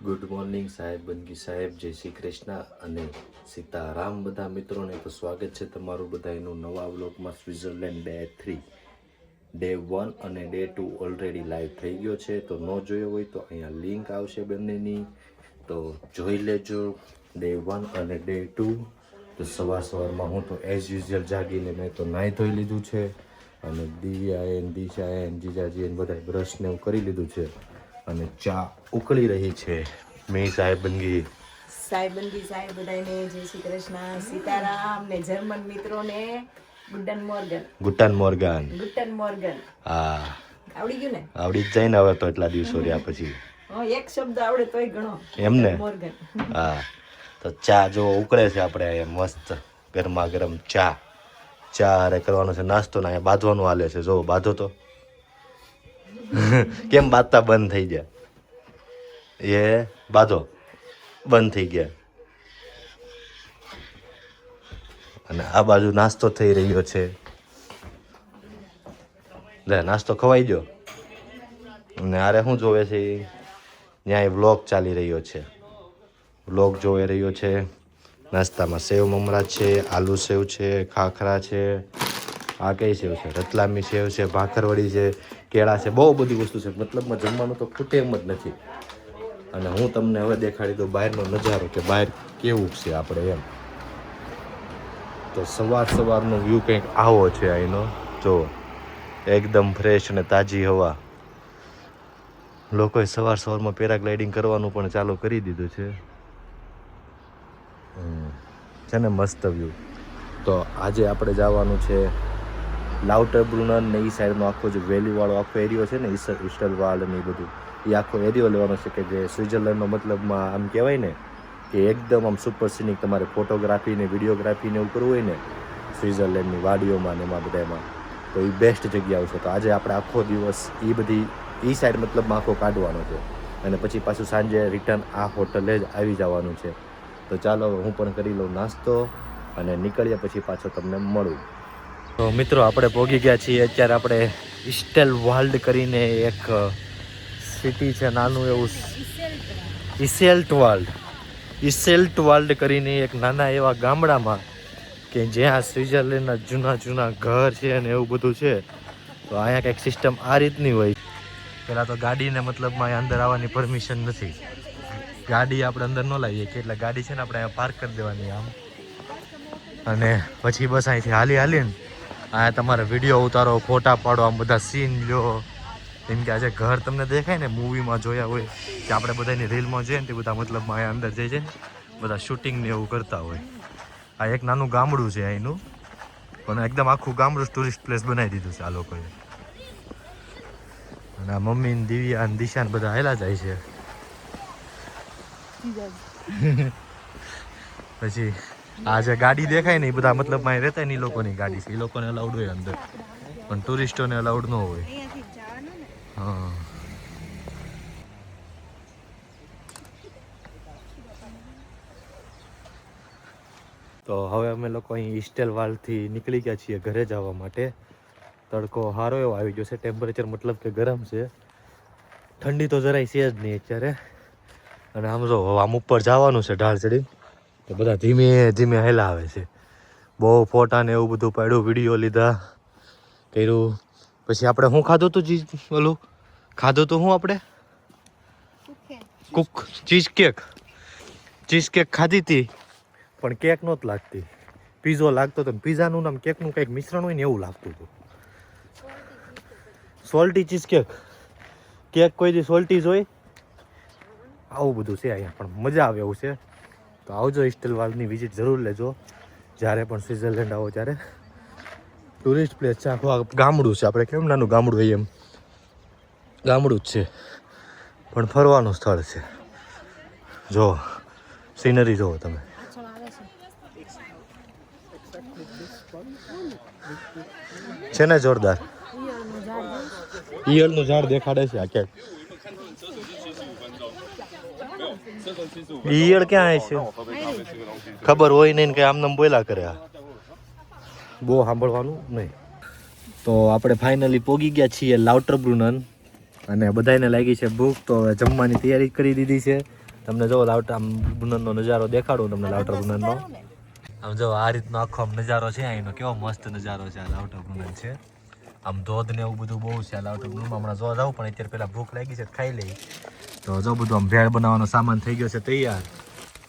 Good morning સાહેબ બંગી સાહેબ, જય શ્રી કૃષ્ણ અને સીતારામ બધા મિત્રોને. તો સ્વાગત છે તમારું બધાનું નવા વ્લોગમાં. સ્વિટ્ઝરલેન્ડ ડે 3, ડે 1 અને ડે 2 ઓલરેડી લાઈવ થઈ ગયો છે. તો ન જોયો હોય તો અહીંયા લિંક આવશે બંનેની, તો જોઈ લેજો ડે 1 અને ડે 2. તો સવારમાં હું તો એઝ યુઝ્યુઅલ જાગીને મેં તો નાહી ધોઈ લીધું છે અને દિવ્યાએ દિશાએ જીજાજીએ બધા બ્રશને એવું કરી લીધું છે અને ચા ઉકળી રહી છે. મેં સાહેબંગી સાહેબ બધાને જય શ્રી કૃષ્ણ, સીતારામ ને જર્મન મિત્રોને ગુટન મોર્ગન. હા, આવડી ગયું ને? આવડી જ જાય ને હવે તો એટલા દિવસો રહ્યા પછી. એક શબ્દ આવડે તોય ઘણો એમને. મોર્ગન. હા, તો ચા જો ઉકળે છે, આપણે અહીંયા મસ્ત ગરમા ગરમ ચા હારે કરવાનો છે નાસ્તો ને અહીંયા બાંધવાનું હાલે છે. જો બાંધો તો કેમ બાંધતા બંધ થઈ ગયા? એ બાંધો બંધ થઈ ગયા. અને આ બાજુ નાસ્તો થઈ રહ્યો છે. લે નાસ્તો ખવાઈ ગયો. અને આરે શું જોવે છે? ત્યાં વ્લોગ ચાલી રહ્યો છે, વ્લોગ જોઈ રહ્યો છે. નાસ્તામાં સેવ મમરા છે, આલુ સેવ છે, ખાખરા છે, આ કઈ સેવ છે? રતલામી સેવ છે, ભાખરવડી છે, કેળા છે, બહુ બધી વસ્તુ છે. મતલબમાં જમવાનું તો ખૂટે એમ જ નથી. અને હું તમને હવે દેખાડી દઉં બહારનો નજારો કે બહાર કેવું છે આપણે એમ. તો સવારનો વ્યૂ કંઈક આવો છે અહીંનો. જો એકદમ ફ્રેશ અને તાજી હવા. લોકોએ સવારમાં પેરાગ્લાઇડિંગ કરવાનું પણ ચાલુ કરી દીધું છે ને મસ્ત વ્યૂ. તો આજે આપણે જવાનું છે લાઉટરબ્રુનન ને એ સાઈડનો આખો જે વેલીવાળો આખો એરિયો છે ને, ઈસ્ટલવાલ્ડ ને એ બધું, એ આખો એરિયો લેવાનો છે. કે જે સ્વિટ્ઝરલેન્ડનો મતલબમાં આમ કહેવાય ને કે એકદમ આમ સુપર સિનિક તમારે ફોટોગ્રાફી ને વિડીયોગ્રાફી ને એવું કરવું હોય ને સ્વિટ્ઝરલેન્ડની વાડીઓમાં ને એમાં બધામાં, તો એ બેસ્ટ જગ્યાઓ છે. તો આજે આપણે આખો દિવસ એ બધી એ સાઈડ મતલબમાં આખો કાઢવાનો છે અને પછી પાછું સાંજે રિટર્ન આ હોટલે જ આવી જવાનું છે. તો ચાલો હું પણ કરી લઉં નાસ્તો અને નીકળીએ પછી પાછો તમને મળું. તો મિત્રો આપણે પહોંચી ગયા છીએ અત્યારે. આપણે ઈસ્ટેલવાલ્ડ કરીને એક સિટી છે, નાનું એવું ઈસેલ્ટવાલ્ડ કરીને એક નાના એવા ગામડામાં, કે જ્યાં સ્વિટ્ઝરલેન્ડના જૂના ઘર છે અને એવું બધું છે. તો અહીંયા કંઈક સિસ્ટમ આ રીતની હોય. પહેલાં તો ગાડીને મતલબમાં અહીંયા અંદર આવવાની પરમિશન નથી. ગાડી આપણે અંદર ન લાવીએ કે એટલે ગાડી છે ને આપણે અહીંયા પાર્ક કરી દેવાની આમ, અને પછી બસ અહીંથી હાલીને અહીંયા તમારે વિડીયો ઉતારો, ફોટા પાડો, આમ બધા સીન લ્યો. કેમ કે આજે ઘર તમને દેખાય ને મૂવીમાં જોયા હોય કે આપણે બધાની રીલમાં જોઈએ ને તે બધા મતલબમાં અહીંયા અંદર જઈ જાય બધા શૂટિંગ ને એવું કરતા હોય. આ એક નાનું ગામડું છે અહીંનું, પણ એકદમ આખું ગામડું ટુરિસ્ટ પ્લેસ બનાવી દીધું છે આ લોકોએ. અને આ મમ્મી ને દિવ્યા ને દિશા ને બધા આવેલા જાય છે. પછી આ જે ગાડી દેખાય ને એ બધા મતલબ અહીં રહેતા ને એ લોકોની ગાડી છે. એ લોકોને અલાઉડ હોય અંદર, પણ ટુરિસ્ટોને અલાઉડ ન હોય. હા, તો હવે અમે લોકો અહીં ઈસ્ટેલવાલ્ડથી નીકળી ગયા છીએ ઘરે જવા માટે. તડકો સારો એવો આવી ગયો છે. ટેમ્પરેચર મતલબ કે ગરમ છે, ઠંડી તો જરાય છે જ નહીં અત્યારે. અને આમ જો આમ ઉપર જવાનું છે ઢાળ ચડી, તો બધા ધીમે ધીમે હેલા આવે છે. બહુ ફોટા ને એવું બધું પાડ્યું, વિડીયો લીધા, કર્યું. પછી આપણે શું ખાધું હતું? ઓલું ખાધું હતું શું આપણે? ચીઝ કેક ખાધી હતી, પણ કેક નહોતી લાગતી, પીઝો લાગતો હતો. પીઝાનું નામ કેકનું કંઈક મિશ્રણ હોય ને એવું લાગતું હતું. સોલ્ટી ચીઝ કેક કોઈ દી સોલ્ટી જ હોય. આવું બધું છે અહીંયા, પણ મજા આવે એવું છે. તો આવજો, ઈસ્ટેલવાલ્ડની વિઝિટ જરૂર લેજો જ્યારે પણ સ્વિટ્ઝરલેન્ડ આવો ત્યારે. ટુરિસ્ટ પ્લેસ છે, આખું ગામડું છે. આપણે કેમ નાનું ગામડું હોય એમ ગામડું જ છે, પણ ફરવાનું સ્થળ છે. જો સીનરી જોવો તમે. છે ને જોરદાર. ઈયળનું ઝાડ દેખાડે છે આ ક્યાંક. ઈયળ ક્યાં આવે છે ખબર હોય નહીં કે આમ નામ બોલ્યા કરે. બહુ સાંભળવાનું નહીં. તો આપણે ફાઇનલી પહોંચી ગયા છીએ લાઉટરબ્રુનન અને બધાને લાગી છે ભૂખ, તો હવે જમવાની તૈયારી કરી દીધી છે. તમને જો લાવટર આમ બ્રુનનનો નજારો દેખાડું તમને લાવટર બ્રુનનનો. આમ જો આ રીતનો આખો આમ નજારો છે અહીંનો, કેવો મસ્ત નજારો છે આ લાવટર બ્રુનન છે. આમ ધોધ ને એવું બધું બહુ છે આ લાવટર બ્રુનનમાં. હમણાં જોવા જાઉં પણ અત્યારે પહેલાં ભૂખ લાગી છે ખાઈ લઈ. તો જો બધું આમ ભેળ બનાવવાનો સામાન થઈ ગયો છે તૈયાર.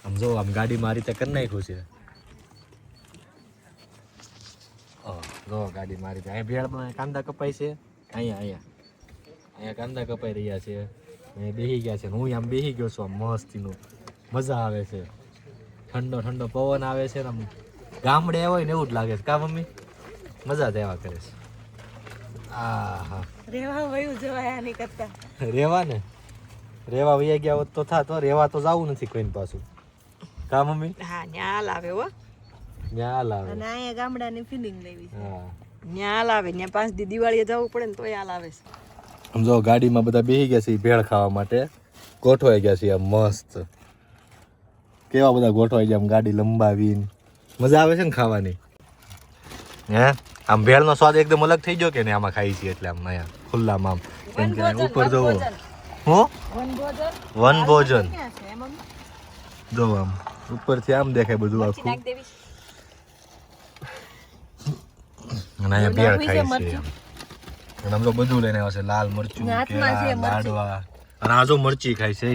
આમ જો આમ ગાડીમાં આ રીતે કરી નાખ્યું છે. જો ગાડી મારી અહીંયા ભેળ બનાવે, કાંદા કપાય છે. અહીંયા કાંદા કપાઈ રહ્યા છે. અહીંયા બેસી ગયા છે. હું આમ બેસી ગયો છું આમ મસ્તીનું. મજા આવે છે. ઠંડો ઠંડો પવન આવે છે ને આમ ગામડે હોય ને એવું જ લાગે છે. કા મમ્મી? મજા જ એવા કરે છે. હા રેવા વયું જવાય નહીં કરતા. રેવા ને રેવા વૈયા ગયા હોત તો થાત. રેવા તો જાવું નથી કોઈને પાછું. કા મમ્મી? હા ન્યા લાવે હો. ન્યા લાવે. અને અહીંયા ગામડાની ફિલિંગ લેવી છે. હા ન્યા લાવે. ન્યા 5 દી દિવાળીએ જવું પડે ને તોય આ લાવે છે. સમજો ગાડીમાં બધા બેસી ગયા છે ભેળ ખાવા માટે. ગોઠવાઈ ગયા છે આમ મસ્ત. કેવા બધા ગોઠવાઈ ગયા આમ ગાડી લંબાવીને. મજા આવે છે ને ખાવાની. હે આમ ભેળનો સ્વાદ એકદમ અલગ થઈ ગયો કે ને આમાં ખાઈ છીએ એટલે આમ અહીંયા ખુલ્લામાં આમ કેમ કે ઉપર જોવો હું વન ભોજન જો આમ ઉપરથી આમ દેખાય બધું આખું. અને અહીંયા ભેળ ખાઈ છે. અને આમ તો બધું લઈને આવે છે. લાલ મરચું, કેળા, લાડવા. અને આ જો મરચી ખાય છે.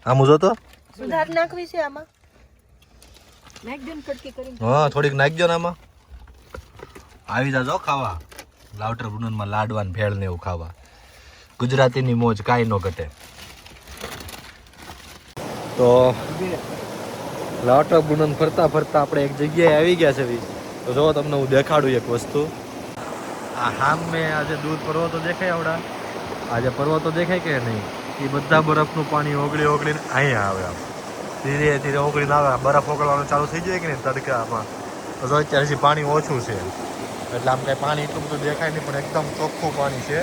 આમ જો તો સુધાર નાખવી છે આમાં. નાખ દે ને કટકી કરીને. હા થોડીક નાખજો ને આમાં. આવી જાજો ખાવા લાવટર બ્રુનનમાં લાડવા ને ભેળ ને એવું ખાવા. ગુજરાતીની મોજ કાંઈ ન ઘટે. તો લાવટર બ્રુનન ફરતા ફરતા આપણે એક જગ્યાએ આવી ગયા છે. તો જો તમને હું દેખાડું એક વસ્તુ. આ સામે આજે દૂર પર્વતો દેખાય આવડા. આજે પર્વતો દેખાય કે નહીં એ બધા બરફનું પાણી ઓગળીને અહીંયા આવે. આમ ધીરે ધીરે ઓગળીને આવે. બરફ ઓગળવાનું ચાલુ થઈ જાય કે નહીં તડકામાં. તો અત્યારે હજી પાણી ઓછું છે એટલે આમ કાંઈ પાણી એટલું બધું દેખાય નહીં પણ એકદમ ચોખ્ખું પાણી છે.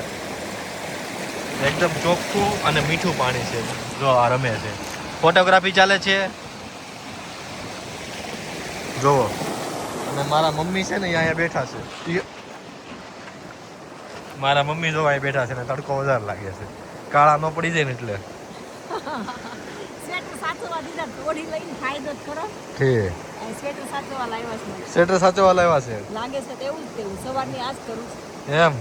એકદમ ચોખ્ખું અને મીઠું પાણી છે. જો આ રમે છે. ફોટોગ્રાફી ચાલે છે જોવો. અને મારા મમ્મી છે ને અહીંયા બેઠા છે. મારા મમ્મી જો અહીં બેઠા છે ને તડકો વધારે લાગે છે. કાળા ન પડી જાય ને એટલે સ્વેટર સાચવવા દીધા. થોડી લઈને ફાયદો જ ખરો. ઠીક સ્વેટર સાચવવા લાવ્યા છે. સ્વેટર સાચવવા લાવ્યા છે. લાગે છે તેવું જ તેવું. સવારની આજ કરું છું. એમ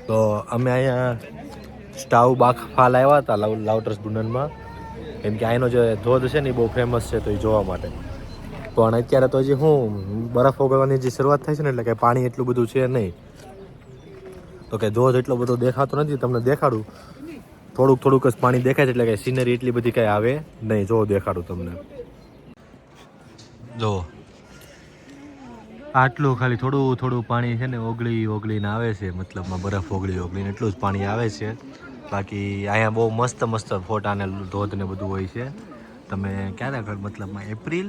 તો અમે અહીંયા સ્ટાવ બાફા લાવ્યા હતા લાવટર્સ બ્રુનનમાં. કેમ કે અહીંનો જે ધોધ છે ને એ બહુ ફેમસ છે તો એ જોવા માટે. પણ અત્યારે તો હજી શું બરફ ઓગળવાની જે શરૂઆત થાય છે ને એટલે કે પાણી એટલું બધું છે નહીં. તો કે ધોધ એટલો બધો દેખાતો નથી. તમને દેખાડું થોડુંક જ પાણી દેખાય છે એટલે કે સિનરી એટલી બધી કાંઈ આવે નહીં. જો દેખાડું તમને. જો આટલું ખાલી થોડું પાણી છે ને ઓગળીને આવે છે. મતલબમાં બરફ ઓગળીને એટલું જ પાણી આવે છે. બાકી અહીંયા બહુ મસ્ત ફોટા ને ધોધ ને બધું હોય છે. તમે ક્યારે મતલબમાં એપ્રિલ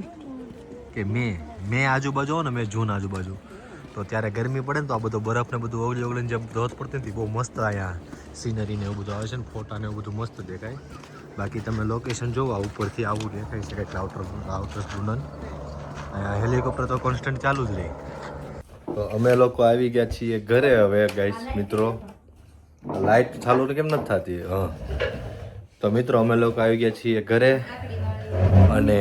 કે મે આજુબાજુ હો ને જૂન આજુબાજુ તો ત્યારે ગરમી પડે ને તો આ બધો બરફ ને બધું ઓગળીને જે ધોધ પડતી હતી બહુ મસ્ત અહીંયા સીનરી ને એવું બધું આવે છે ને. ફોટા ને એવું બધું મસ્ત દેખાય. બાકી તમે લોકેશન જોવો ઉપરથી આવું દેખાય છે કે લાવટર્સ બ્રુનન. અહીંયા હેલિકોપ્ટર તો કોન્સ્ટન્ટ ચાલુ જ રહે. તો અમે લોકો આવી ગયા છીએ ઘરે હવે ગાઈસ મિત્રો. લાઈટ ચાલુ કેમ નથી થતી? હા તો મિત્રો અમે લોકો આવી ગયા છીએ ઘરે અને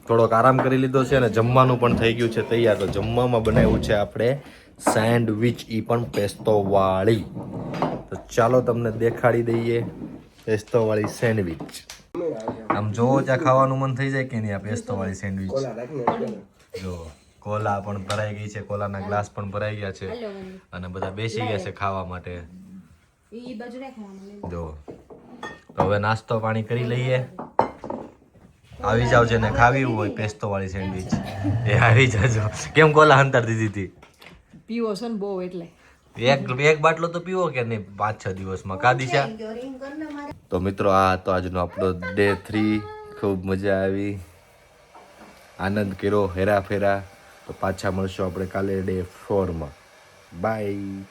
થોડોક આરામ કરી લીધો છે અને જમવાનું પણ થઈ ગયું છે તૈયાર. તો જમવામાં બનાવ્યું છે આપણે સેન્ડવિચ, એ પણ પેસ્તોવાળી. તો ચાલો તમને દેખાડી દઈએ પેસ્તોવાળી સેન્ડવિચ. આમ જોવો ત્યાં ખાવાનું મન થઈ જાય કે નહીં આ પેસ્તોવાળી સેન્ડવિચ. જો કોલા પણ ભરાઈ ગઈ છે. કોલાના ગ્લાસ પણ ભરાઈ ગયા છે અને બધા બેસી ગયા છે ખાવા માટે. જો તો હવે નાસ્તો પાણી કરી લઈએ. આવી જાવ જેને ખાવી હોય પેસ્તોવાળી સેન્ડવિચ એ આવી જાજો. કેમ કોલા હંતાર દીધી હતી? પીવો છે ને બહુ એટલે એક બાટલો તો પીવો કે નહીં 5-6 દિવસમાં કા દિશા? તો મિત્રો આ તો આજનો આપણો ડે 3. ખૂબ મજા આવી, આનંદ કર્યો, હેરાફેરા. તો પાછા મળશું આપણે કાલે ડે 4 માં. બાય.